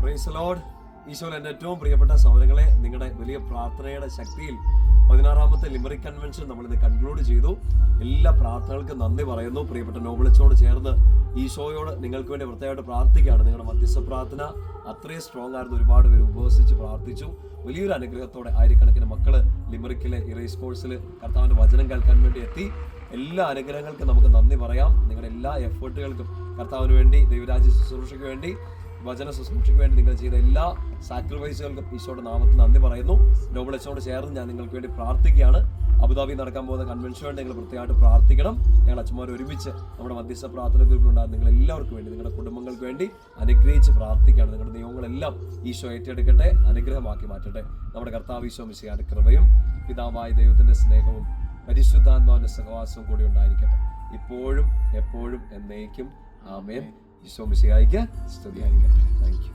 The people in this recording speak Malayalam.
Praise the Lord. ഈശോയിൽ എൻ്റെ ഏറ്റവും പ്രിയപ്പെട്ട സഹോദരങ്ങളെ, നിങ്ങളുടെ വലിയ പ്രാർത്ഥനയുടെ ശക്തിയിൽ 16ാമത്തെ ലിമറിക് കൺവെൻഷൻ നമ്മളിന്ന് കൺക്ലൂഡ് ചെയ്തു. എല്ലാ പ്രാർത്ഥനകൾക്കും നന്ദി പറയുന്നു. പ്രിയപ്പെട്ട നോബിളിച്ചോട് ചേർന്ന് ഈശോയോട് നിങ്ങൾക്ക് വേണ്ടി പ്രത്യേകമായിട്ട് പ്രാർത്ഥിക്കുകയാണ്. നിങ്ങളുടെ മധ്യസ്ഥ പ്രാർത്ഥന അത്രയും സ്ട്രോങ് ആയിരുന്നു. ഒരുപാട് പേര് ഉപവസിച്ച് പ്രാർത്ഥിച്ചു. വലിയൊരു അനുഗ്രഹത്തോടെ ആയിരക്കണക്കിന് മക്കള് ലിമറിക്കിലെ ഇറേസ് കോഴ്സിൽ കർത്താവിൻ്റെ വചനം കേൾക്കാൻ വേണ്ടി എത്തി. എല്ലാ അനുഗ്രഹങ്ങൾക്കും നമുക്ക് നന്ദി പറയാം. നിങ്ങളുടെ എല്ലാ എഫേർട്ടുകൾക്കും, കർത്താവിന് വേണ്ടി, ദൈവരാജ്യ ശുശ്രൂഷയ്ക്ക് വേണ്ടി, വചന ശുശ്രൂഷയ്ക്ക് വേണ്ടി നിങ്ങൾ ചെയ്ത എല്ലാ സാക്രിഫൈസുകൾക്കും ഈശോയുടെ നാമത്തിൽ നന്ദി പറയുന്നു. നോബിളിച്ചോട് ചേർന്ന് ഞാൻ നിങ്ങൾക്ക് വേണ്ടി പ്രാർത്ഥിക്കുകയാണ്. അബുദാബി നടക്കാൻ പോകുന്ന കൺവെൻഷന് വേണ്ടി നിങ്ങൾ പ്രത്യേകമായിട്ട് പ്രാർത്ഥിക്കണം. ഞങ്ങൾ അച്ഛന്മാർ ഒരുമിച്ച് നമ്മുടെ മധ്യസ്ഥ പ്രാർത്ഥന ഗ്രൂപ്പിലുണ്ടാകുന്ന നിങ്ങൾ എല്ലാവർക്കും വേണ്ടി, നിങ്ങളുടെ കുടുംബങ്ങൾക്ക് വേണ്ടി അനുഗ്രഹിച്ച് പ്രാർത്ഥിക്കുകയാണ്. നിങ്ങളുടെ നിയമങ്ങളെല്ലാം ഈശോ ഏറ്റെടുക്കട്ടെ, അനുഗ്രഹമാക്കി മാറ്റട്ടെ. നമ്മുടെ കർത്താവ് ഈശോ മിശിഹായുടെ കൃപയും പിതാവായ ദൈവത്തിൻ്റെ സ്നേഹവും പരിശുദ്ധാത്മാവിൻ്റെ സഹവാസവും കൂടി ഉണ്ടായിരിക്കട്ടെ, ഇപ്പോഴും എപ്പോഴും എന്നേക്കും. ആമേൻ. ഈശോ മിശിഹായ്ക്ക് സ്തുതിയായിരിക്കട്ടെ. Thank you.